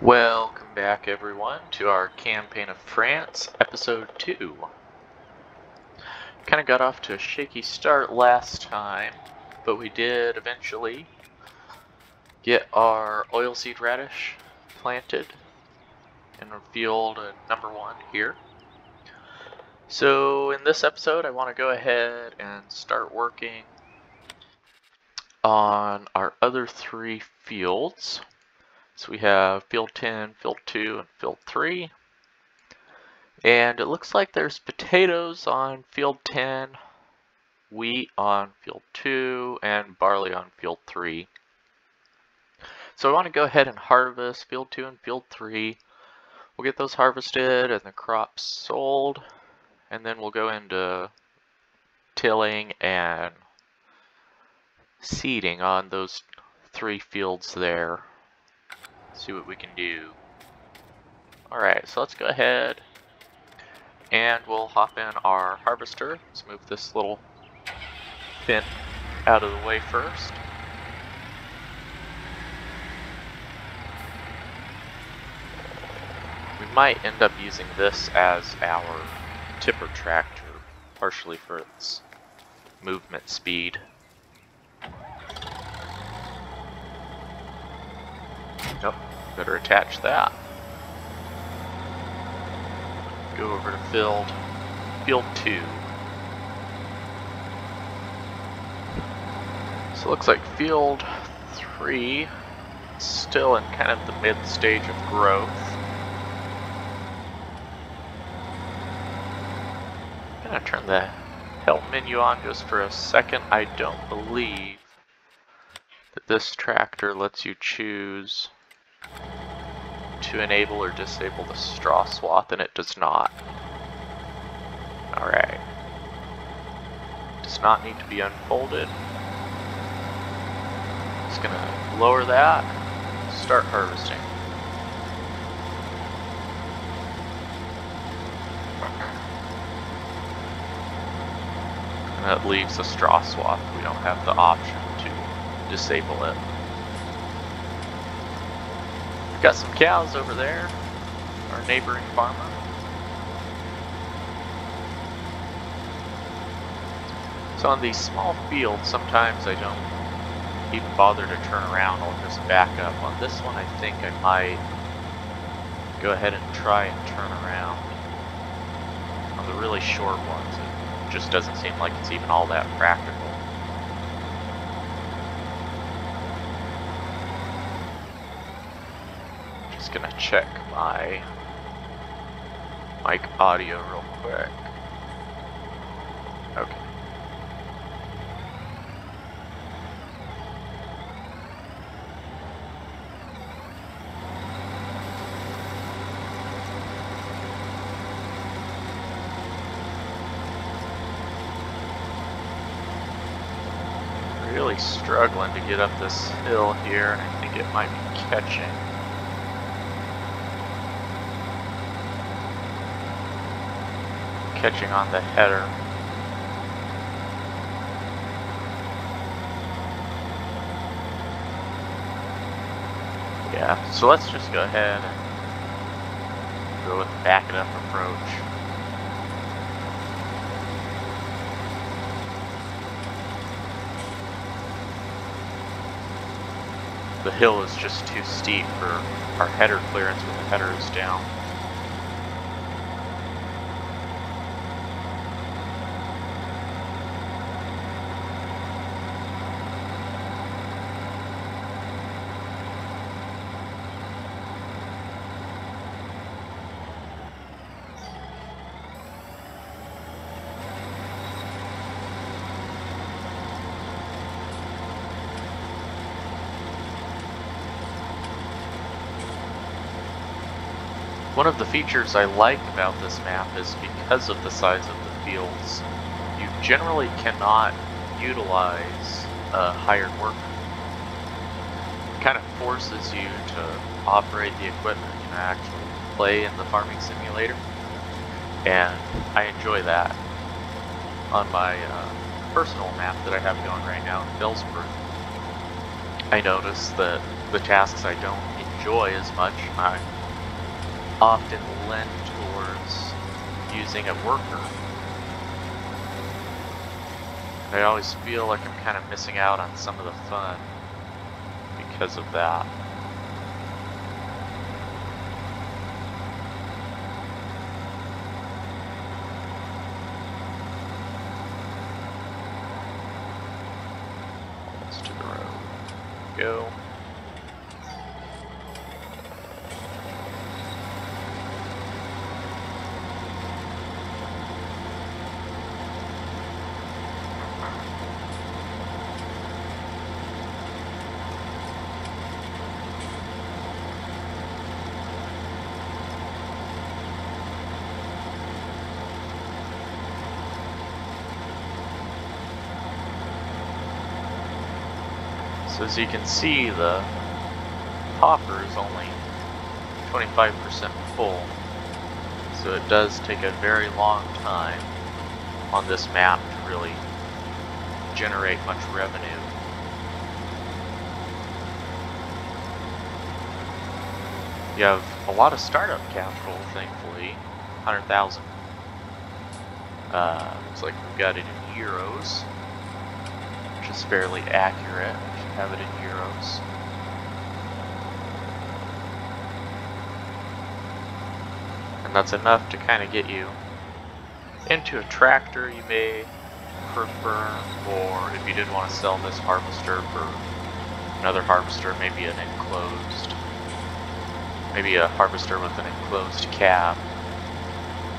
Welcome back, everyone, to our Campaign of France, Episode 2. Kind of got off to a shaky start last time, but we did eventually get our oilseed radish planted in field number 1 here. So in this episode, I want to go ahead and start working on our other 3 fields. So we have field 10, field 2, and field 3. And it looks like there's potatoes on field 10, wheat on field 2, and barley on field 3. So I want to go ahead and harvest field 2 and field 3. We'll get those harvested and the crops sold, and then we'll go into tilling and seeding on those 3 fields there. See what we can do. Alright, so let's go ahead and we'll hop in our harvester. Let's move this little fin out of the way first. We might end up using this as our tipper tractor, partially for its movement speed. Nope, better attach that. Go over to field 2. So it looks like field 3 is still in kind of the mid stage of growth. I'm gonna turn the help menu on just for a second. I don't believe that this tractor lets you choose to enable or disable the straw swath, and it does not. Alright. Does not need to be unfolded. Just gonna lower that, start harvesting. And that leaves the straw swath. We don't have the option to disable it. Got some cows over there, our neighboring farmer. So on these small fields, sometimes I don't even bother to turn around, I'll just back up. On this one, I think I might go ahead and try and turn around. On the really short ones, it just doesn't seem like it's even all that practical. Gonna check my mic audio real quick. Okay. Really struggling to get up this hill here, and I think it might be catching. Catching on the header. Yeah, so let's just go ahead and go with the back it up approach. The hill is just too steep for our header clearance when the header is down. One of the features I like about this map is because of the size of the fields, you generally cannot utilize a hired worker. It kind of forces you to operate the equipment, actually play in the farming simulator, and I enjoy that. On my personal map that I have going right now in Billsburg, I notice that the tasks I don't enjoy as much. I often lend towards using a worker. I always feel like I'm kind of missing out on some of the fun because of that. Let's to the road. Go. So as you can see, the hopper is only 25% full, so it does take a very long time on this map to really generate much revenue. You have a lot of startup capital, thankfully, 100,000. Looks like we've got it in euros, which is fairly accurate. Have it in euros. And that's enough to kind of get you into a tractor you may prefer, or if you did want to sell this harvester for another harvester, maybe an enclosed, maybe a harvester with an enclosed cab.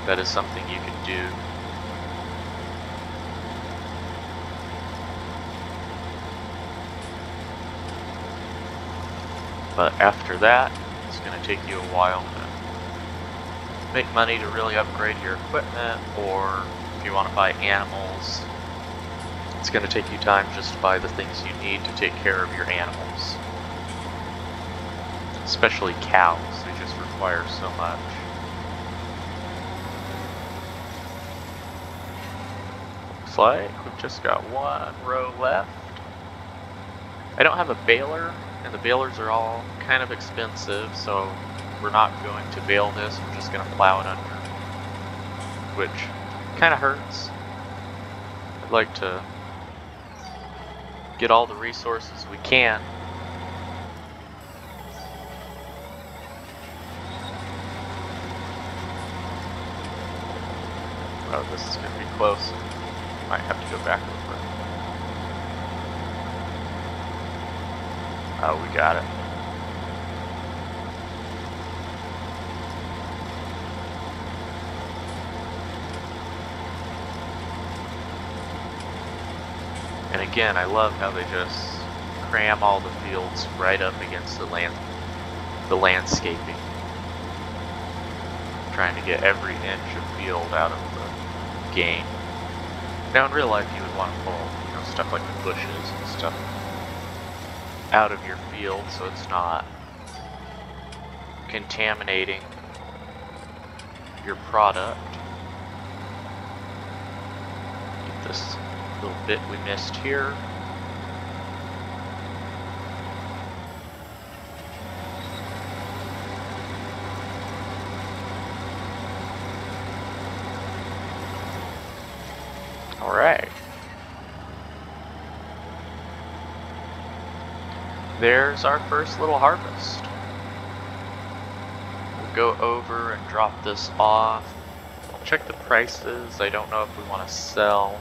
That is something you can do. But after that, it's going to take you a while to make money to really upgrade your equipment, or if you want to buy animals, it's going to take you time just to buy the things you need to take care of your animals. Especially cows, they just require so much. Looks like we've just got one row left. I don't have a baler, and the balers are all kind of expensive, so we're not going to bale this, we're just going to plow it under, which kind of hurts. I'd like to get all the resources we can. Oh, this is going to be close. Might have to go back over it. Oh, we got it. And again, I love how they just cram all the fields right up against the landscaping. Trying to get every inch of field out of the game. Now in real life you would want to pull, stuff like the bushes and stuff out of your field so it's not contaminating your product. Get this little bit we missed here. All right. There's our first little harvest. We'll go over and drop this off. I'll check the prices. I don't know if we want to sell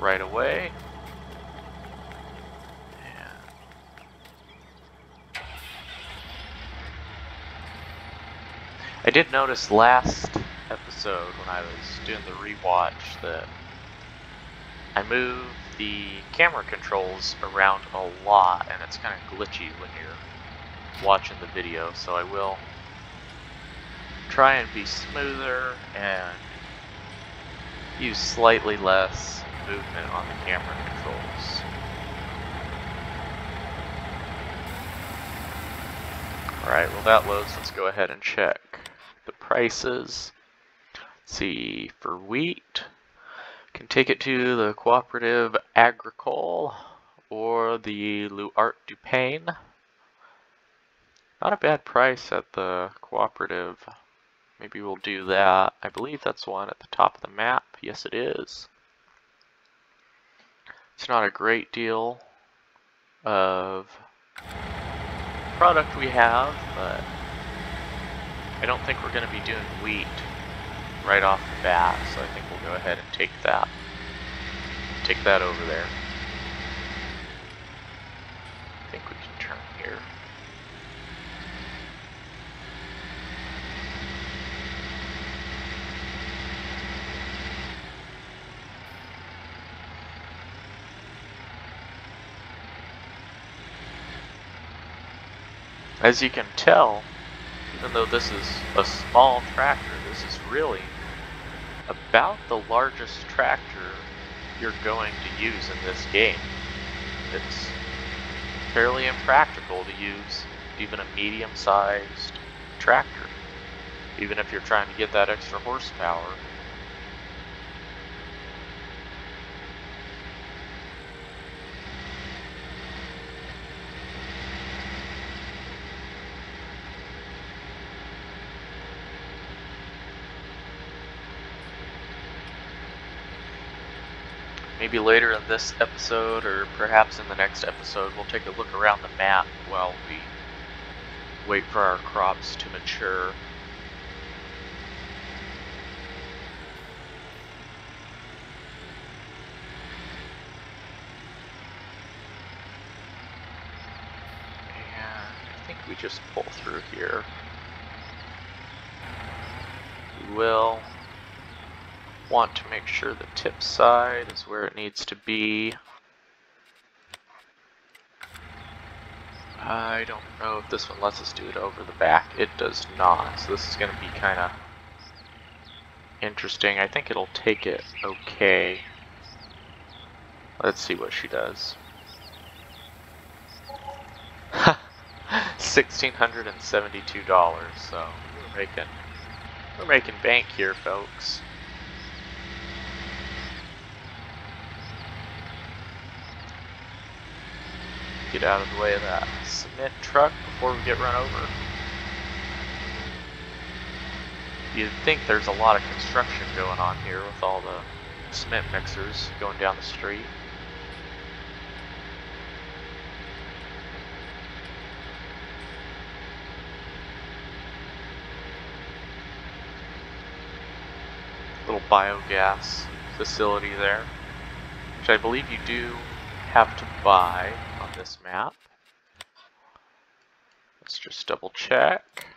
right away. I did notice last episode when I was doing the rewatch that I moved the camera controls around a lot, and it's kind of glitchy when you're watching the video, so I will try and be smoother and use slightly less movement on the camera controls. Alright, well that loads, let's go ahead and check the prices. Let's see, for wheat, can take it to the Cooperative Agricole, or the Luart du Pain. Not a bad price at the cooperative. Maybe we'll do that. I believe that's one at the top of the map. Yes, it is. It's not a great deal of product we have, but I don't think we're going to be doing wheat right off the bat, so I think we'll go ahead and take that. Take that over there. I think we can turn here. As you can tell, even though this is a small tractor, this is really about the largest tractor you're going to use in this game. It's fairly impractical to use even a medium-sized tractor, even if you're trying to get that extra horsepower. Maybe later in this episode, or perhaps in the next episode, we'll take a look around the map while we wait for our crops to mature. And I think we just pull through here. We will want to make sure the tip side is where it needs to be. I don't know if this one lets us do it over the back. It does not, so this is going to be kind of interesting. I think it'll take it okay. Let's see what she does. $1,672, so we're making bank here, folks. Get out of the way of that cement truck before we get run over. You'd think there's a lot of construction going on here with all the cement mixers going down the street. Little biogas facility there, which I believe you do have to buy on this map. Let's just double check.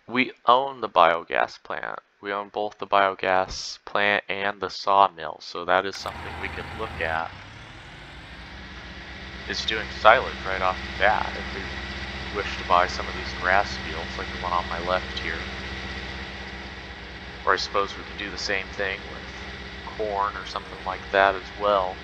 We own the biogas plant. We own both the biogas plant and the sawmill, so that is something we can look at. Is doing silage right off the bat if we wish to buy some of these grass fields like the one on my left here. Or I suppose we could do the same thing with corn or something like that as well.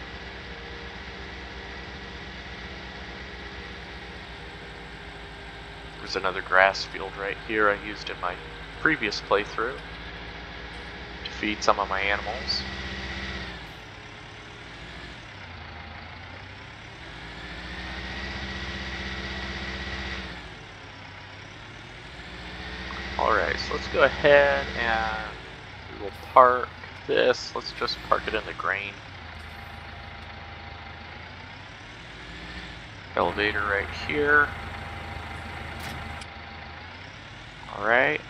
There's another grass field right here I used in my previous playthrough to feed some of my animals. Alright, so let's go ahead and we will park this. Let's just park it in the grain. Elevator right here. Alright.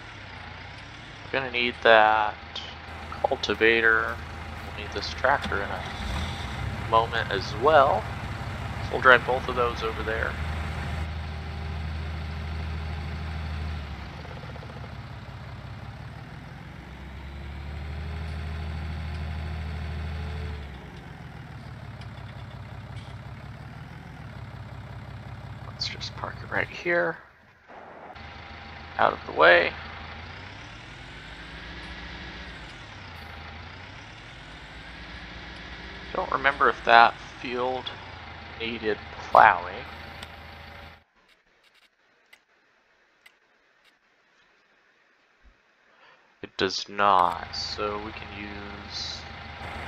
We're gonna need that cultivator. We'll need this tractor in a moment as well. So we'll drive both of those over there. Let's just park it right here. Out of the way. Don't remember if that field needed plowing. It does not, so we can use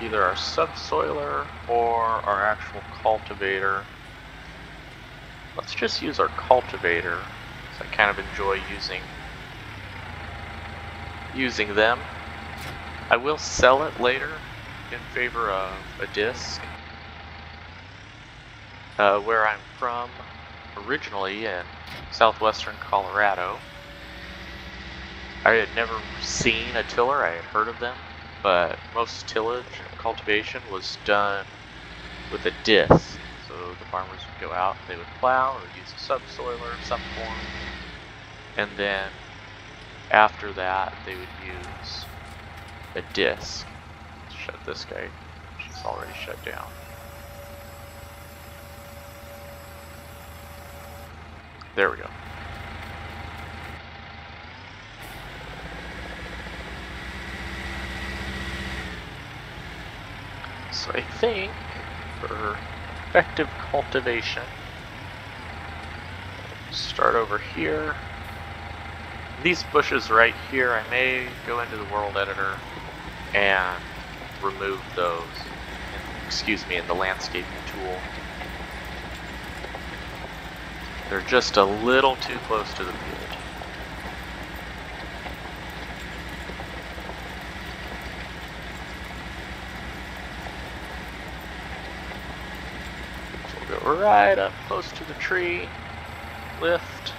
either our subsoiler or our actual cultivator. Let's just use our cultivator, because I kind of enjoy using them. I will sell it later in favor of a disc. Where I'm from, originally in southwestern Colorado, I had never seen a tiller. I had heard of them, but most tillage and cultivation was done with a disc. So the farmers would go out, they would plow or use a subsoiler of some form, and then after that they would use a disc. Let's shut this guy, she's already shut down. There we go. So I think for effective cultivation, start over here. These bushes right here, I may go into the world editor and remove those, excuse me, in the landscaping tool. They're just a little too close to the field. So we'll go right up close to the tree, lift.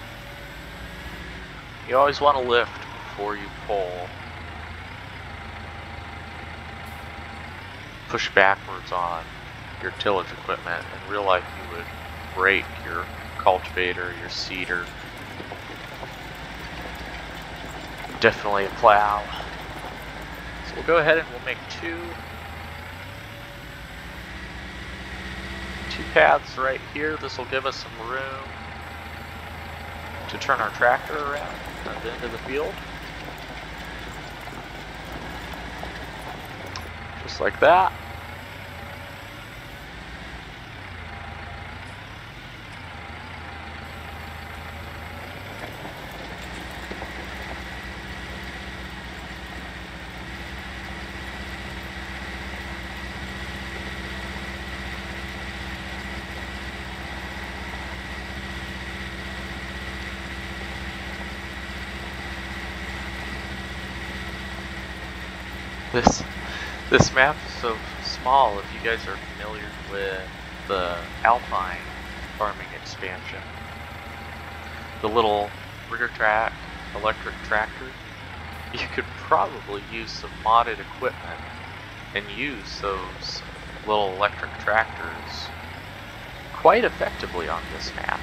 You always want to lift before you pull. Push backwards on your tillage equipment. In real life you would break your cultivator, your seeder. Definitely a plow. So we'll go ahead and we'll make two paths right here. This will give us some room to turn our tractor around at the end of the field. Just like that. This map is so small. If you guys are familiar with the Alpine farming expansion, the little rigger track electric tractor, you could probably use some modded equipment and use those little electric tractors quite effectively on this map.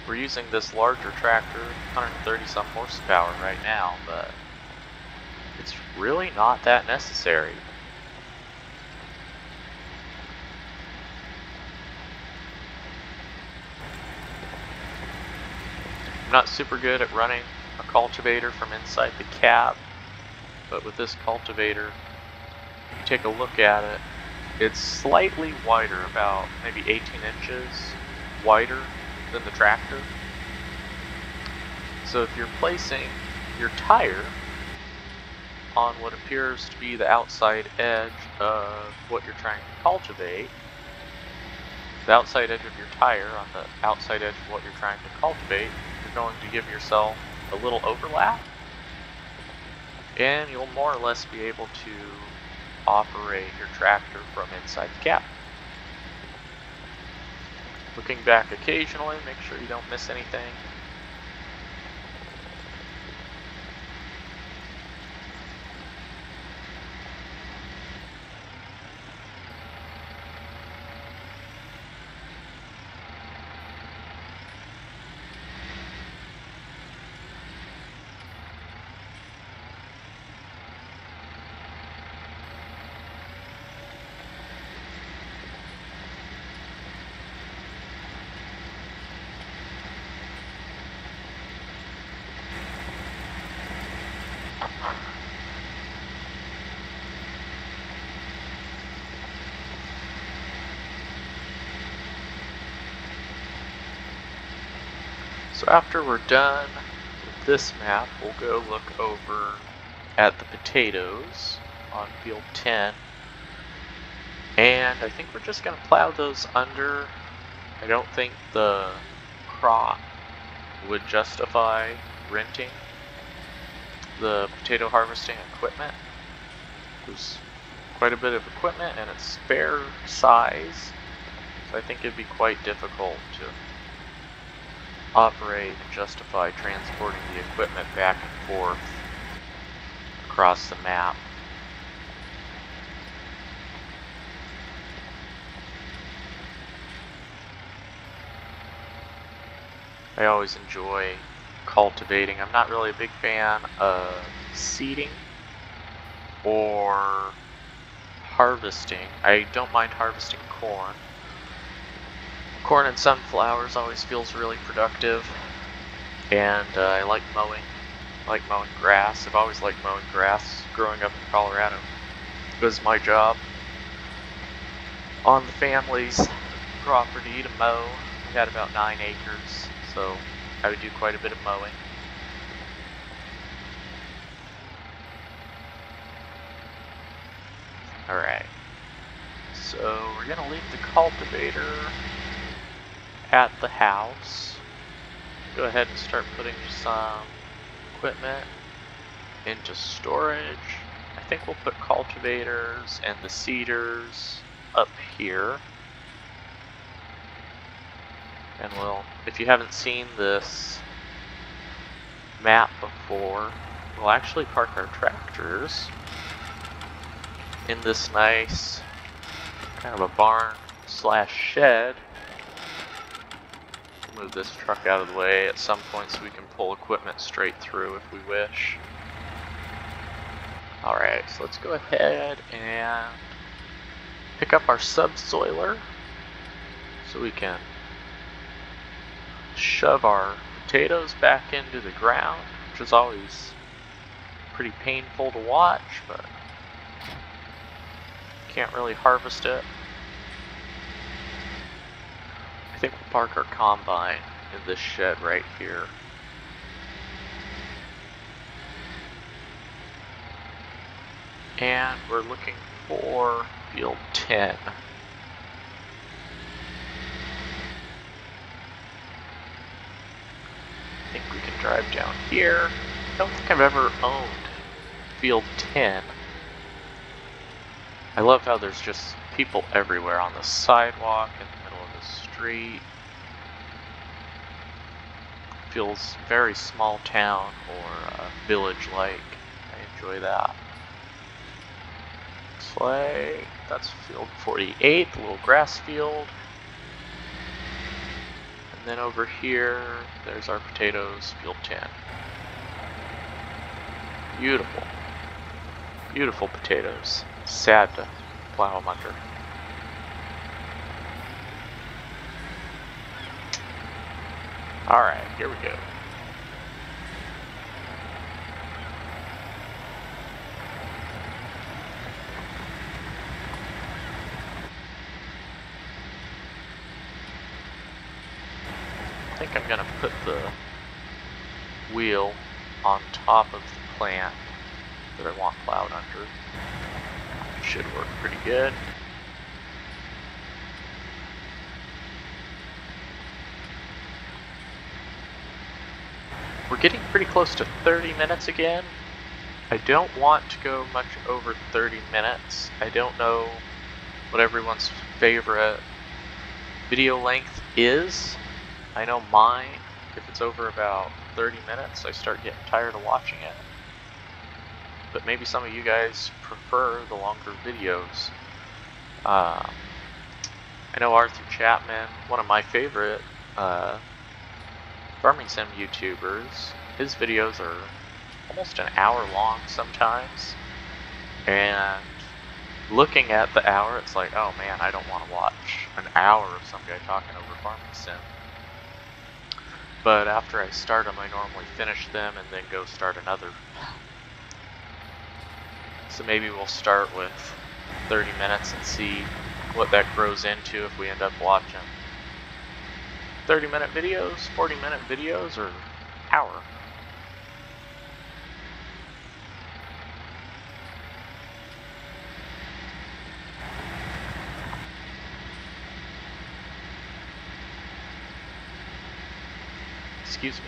We're using this larger tractor, 130 some horsepower right now, but it's really not that necessary. I'm not super good at running a cultivator from inside the cab, but with this cultivator, take a look at it. It's slightly wider, about maybe 18 inches wider than the tractor. So if you're placing your tire on what appears to be the outside edge of what you're trying to cultivate, the outside edge of your tire on the outside edge of what you're trying to cultivate, you're going to give yourself a little overlap, and you'll more or less be able to operate your tractor from inside the cab. Looking back occasionally, make sure you don't miss anything. So after we're done with this map, we'll go look over at the potatoes on field 10. And I think we're just going to plow those under. I don't think the crop would justify renting the potato harvesting equipment. There's quite a bit of equipment and it's spare size, so I think it'd be quite difficult to operate and justify transporting the equipment back and forth across the map. I always enjoy cultivating. I'm not really a big fan of seeding or harvesting. I don't mind harvesting corn. Corn and sunflowers always feels really productive, and I like mowing. I like mowing grass. I've always liked mowing grass growing up in Colorado. It was my job on the family's property to mow. We had about 9 acres, so I would do quite a bit of mowing. Alright, so we're going to leave the cultivator at the house. Go ahead and start putting some equipment into storage. I think we'll put cultivators and the seeders up here. And if you haven't seen this map before, we'll actually park our tractors in this nice kind of a barn slash shed. Move this truck out of the way at some point so we can pull equipment straight through if we wish. Alright, so let's go ahead and pick up our subsoiler so we can shove our potatoes back into the ground, which is always pretty painful to watch, but can't really harvest it. I think we'll park our combine in this shed right here. And we're looking for field 10. I think we can drive down here. I don't think I've ever owned field 10. I love how there's just people everywhere on the sidewalk, in the middle of the street. Feels very small town or village-like. I enjoy that. Looks like that's field 48, the little grass field. And then over here, there's our potatoes, field 10. Beautiful. Beautiful potatoes. Sad to plow them under. Alright, here we go. I think I'm gonna put the wheel on top of the plant that I want plowed under. Should work pretty good. We're getting pretty close to 30 minutes again. I don't want to go much over 30 minutes. I don't know what everyone's favorite video length is. I know mine, if it's over about 30 minutes, I start getting tired of watching it. But maybe some of you guys prefer the longer videos. I know Arthur Chapman, one of my favorite farming sim YouTubers, his videos are almost an hour long sometimes. And looking at the hour, it's like, oh man, I don't want to watch an hour of some guy talking over farming sim. But after I start them, I normally finish them and then go start another. So maybe we'll start with 30 minutes and see what that grows into if we end up watching 30-minute videos, 40-minute videos, or hour. Excuse me.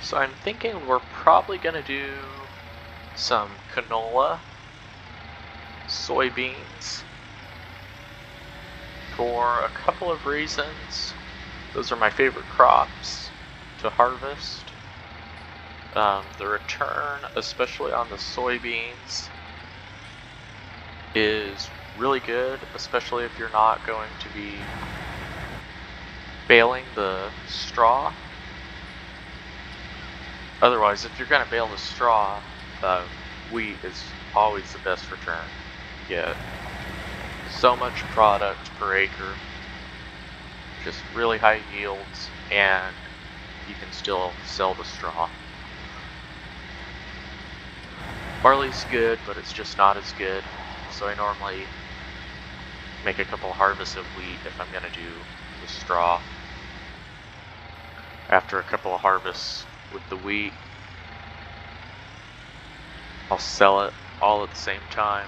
So I'm thinking we're probably going to do some canola, soybeans, for a couple of reasons. Those are my favorite crops to harvest. The return, especially on the soybeans, is really good, especially if you're not going to be baling the straw. Otherwise, if you're going to bale the straw, wheat is always the best return. You get so much product per acre, just really high yields, and you can still sell the straw. Barley's good, but it's just not as good, so I normally make a couple harvests of wheat if I'm going to do the straw. After a couple of harvests with the wheat, I'll sell it all at the same time.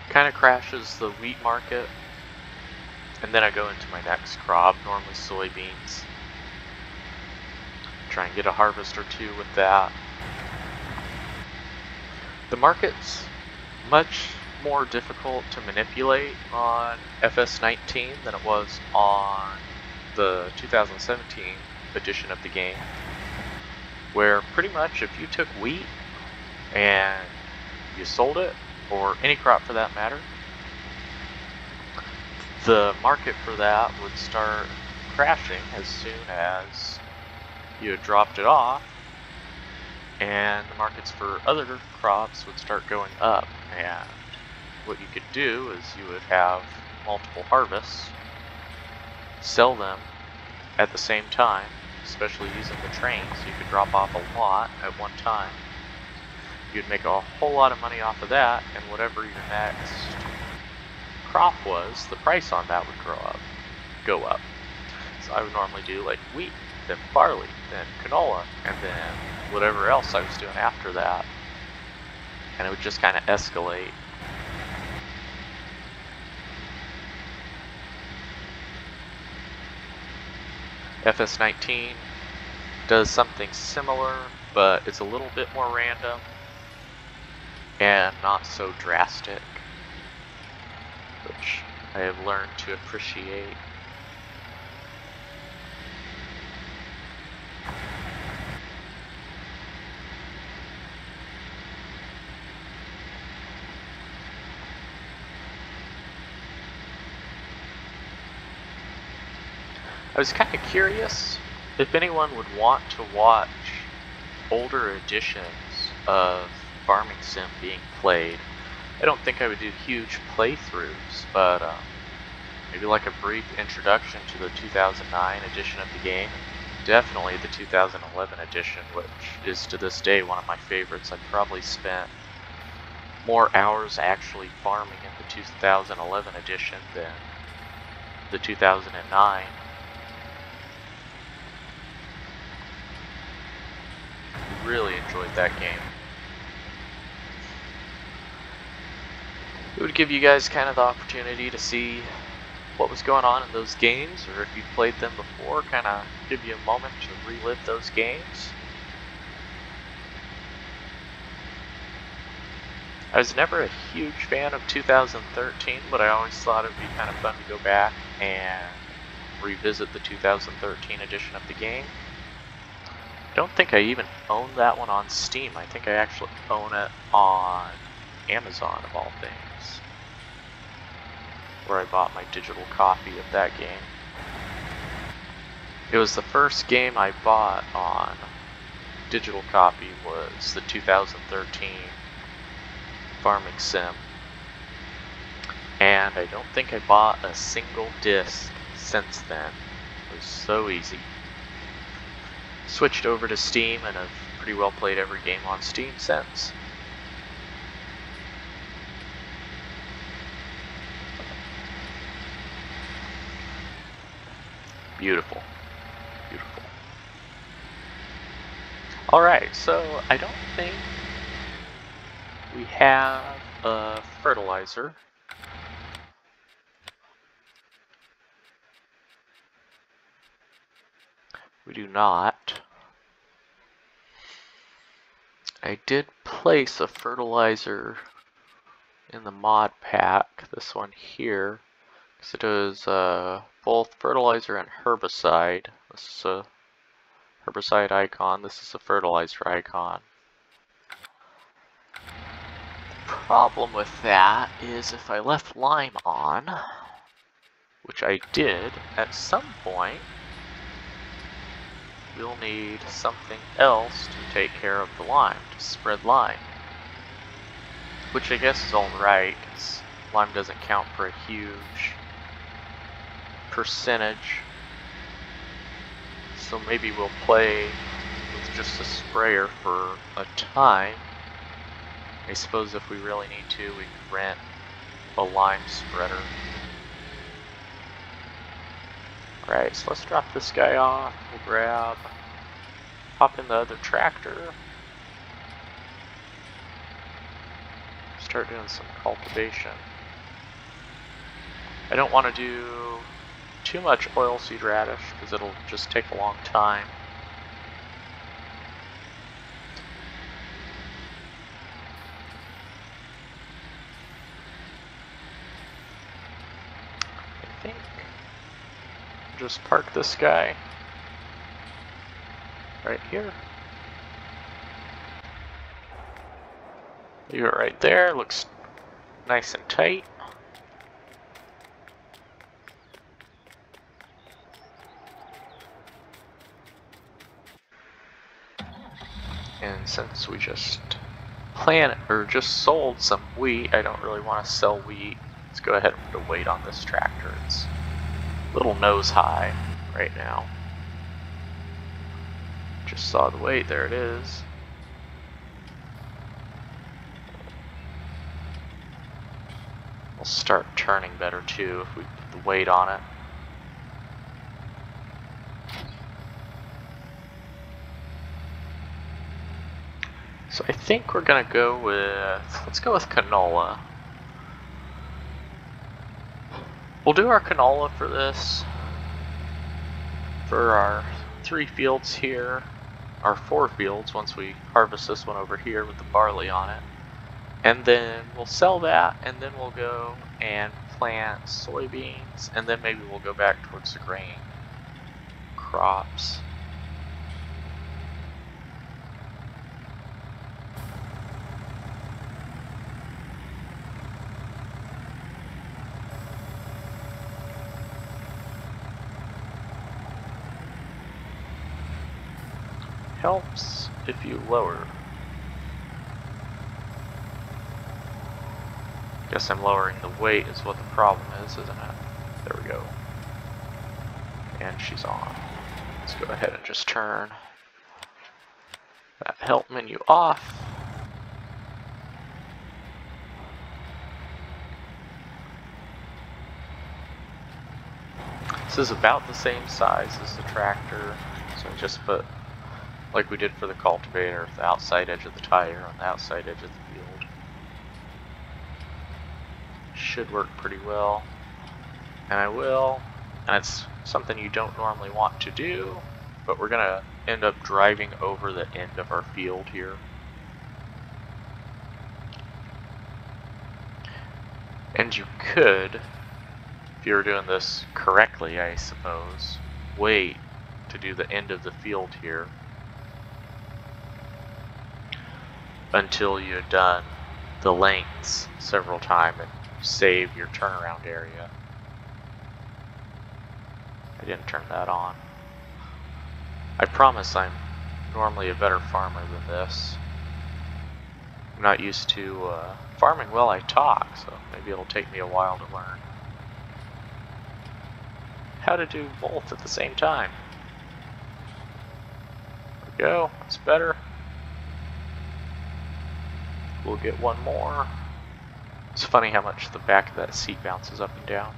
Kind of crashes the wheat market, and then I go into my next crop, normally soybeans. Try and get a harvest or two with that. The market's much more difficult to manipulate on FS19 than it was on the 2017 edition of the game, where pretty much if you took wheat and you sold it, or any crop for that matter, the market for that would start crashing as soon as you had dropped it off, and the markets for other crops would start going up. And what you could do is you would have multiple harvests, sell them at the same time, especially using the train, so you could drop off a lot at one time. You'd make a whole lot of money off of that, and whatever your next crop was, the price on that would go up. So I would normally do like wheat, then barley, then canola, and then whatever else I was doing after that. And it would just kind of escalate. FS19 does something similar, but it's a little bit more random and not so drastic, which I have learned to appreciate. I was kind of curious if anyone would want to watch older editions of Farming Sim being played. I don't think I would do huge playthroughs, but maybe like a brief introduction to the 2009 edition of the game. Definitely the 2011 edition, which is to this day one of my favorites. I've probably spent more hours actually farming in the 2011 edition than the 2009. Really enjoyed that game. It would give you guys kind of the opportunity to see what was going on in those games, or if you've played them before, kind of give you a moment to relive those games. I was never a huge fan of 2013, but I always thought it would be kind of fun to go back and revisit the 2013 edition of the game. I don't think I even own that one on Steam. I think I actually own it on Amazon, of all things, where I bought my digital copy of that game. It was the first game I bought on digital copy, was the 2013 Farming Sim. And I don't think I bought a single disc since then. It was so easy. Switched over to Steam and have pretty well played every game on Steam since. Beautiful. Beautiful. Alright, so I don't think we have a fertilizer. We do not. I did place a fertilizer in the mod pack, this one here, because it does both fertilizer and herbicide. This is a herbicide icon, this is a fertilizer icon. The problem with that is if I left lime on, which I did at some point, we'll need something else to take care of the lime, to spread lime. Which I guess is alright, because lime doesn't count for a huge percentage. So maybe we'll play with just a sprayer for a time. I suppose if we really need to, we could rent a lime spreader. Alright, so let's drop this guy off. We'll hop in the other tractor. Start doing some cultivation. I don't want to do too much oilseed radish because it'll just take a long time. I think just park this guy right here. Leave it right there, looks nice and tight. And since we just just sold some wheat, I don't really want to sell wheat. Let's go ahead and put a weight on this tractor. It's a little nose high right now. Just saw the weight, there it is. We'll start turning better too if we put the weight on it. So I think we're gonna go with, let's go with canola. We'll do our canola for this, for our 3 fields here, our 4 fields once we harvest this one over here with the barley on it. And then we'll sell that, and then we'll go and plant soybeans, and then maybe we'll go back towards the grain crops. Helps if you lower. Guess I'm lowering the weight is what the problem is, isn't it? There we go. And she's on. Let's go ahead and just turn that help menu off. This is about the same size as the tractor, so I just put, like we did for the cultivator, the outside edge of the tire on the outside edge of the field. Should work pretty well, and I will, and it's something you don't normally want to do, but we're gonna end up driving over the end of our field here. And you could, if you were doing this correctly, I suppose, wait to do the end of the field here until you've done the lengths several times and save your turnaround area. I didn't turn that on. I promise I'm normally a better farmer than this. I'm not used to farming while I talk, so maybe it'll take me a while to learn how to do both at the same time. There we go, that's better. We'll get one more. It's funny how much the back of that seat bounces up and down.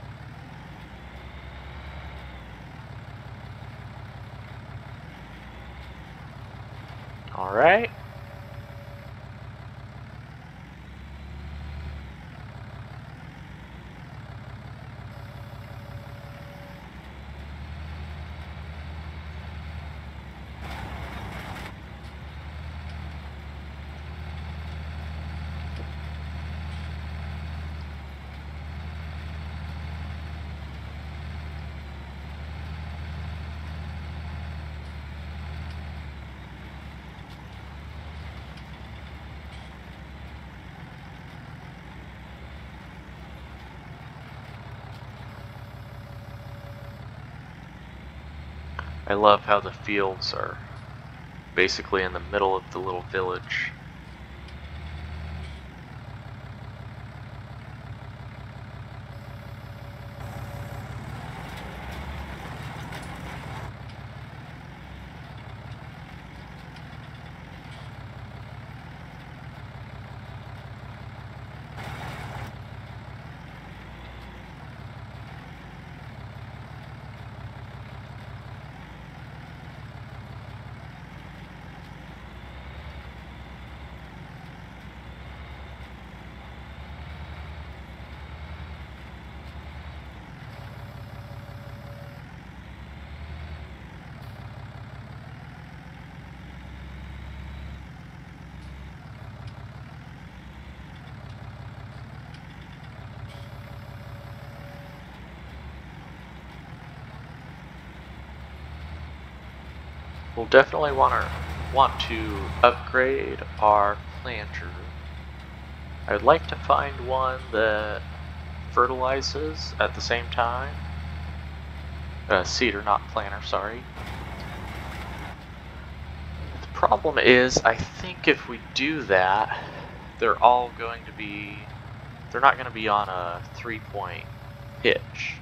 All right. I love how the fields are basically in the middle of the little village. We'll definitely want to upgrade our planter. I'd like to find one that fertilizes at the same time. Seeder, not planter, sorry. The problem is, I think if we do that, they're not going to be on a 3-point hitch.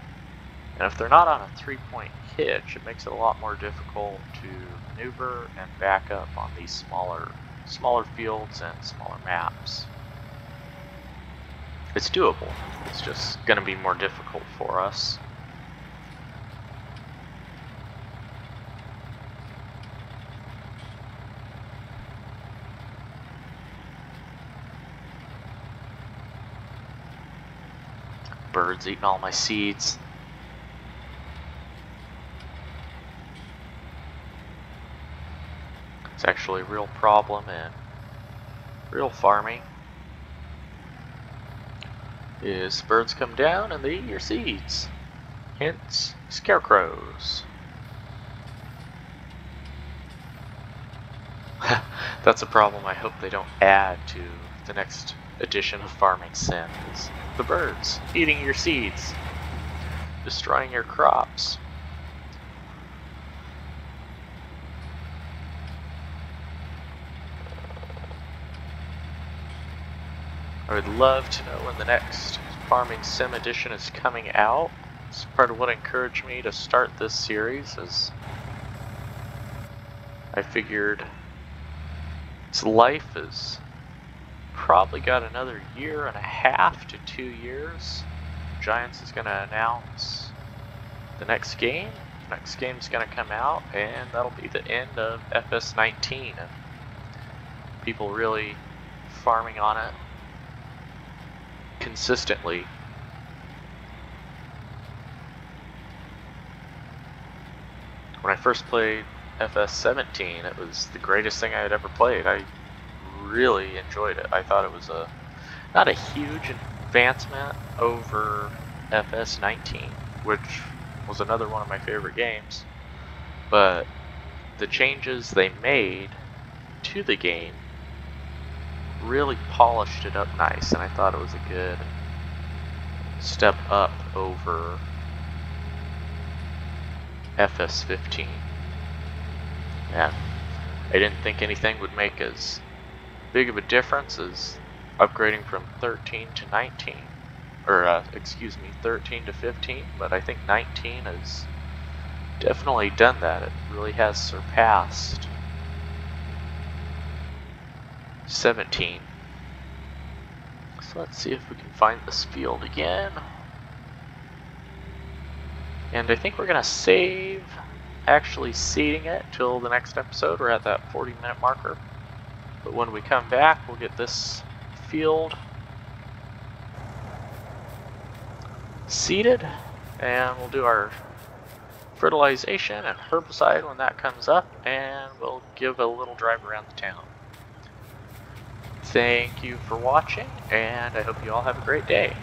And if they're not on a 3-point hitch, it makes it a lot more difficult to maneuver and back up on these smaller fields and smaller maps. It's doable, it's just going to be more difficult for us. Birds eating all my seeds. It's actually a real problem in real farming. Is birds come down and they eat your seeds. Hence, scarecrows. That's a problem I hope they don't add to the next edition of Farming Sim, is the birds eating your seeds, destroying your crops. I would love to know when the next Farming Sim edition is coming out. It's part of what encouraged me to start this series, as I figured its life has probably got another 1.5 to 2 years. Giants is going to announce the next game. The next game's going to come out, and that'll be the end of FS19 and people really farming on it consistently. When I first played FS17, it was the greatest thing I had ever played. I really enjoyed it. I thought it was not a huge advancement over FS19, which was another one of my favorite games, but the changes they made to the game really polished it up nice, and I thought it was a good step up over FS15. And I didn't think anything would make as big of a difference as upgrading from 13 to 19, or excuse me, 13 to 15, but I think 19 has definitely done that. It really has surpassed 17. So let's see if we can find this field again. And I think we're going to save actually seeding it till the next episode. We're at that 40-minute marker. But when we come back, we'll get this field seeded, and we'll do our fertilization and herbicide when that comes up, and we'll give a little drive around the town. Thank you for watching, and I hope you all have a great day.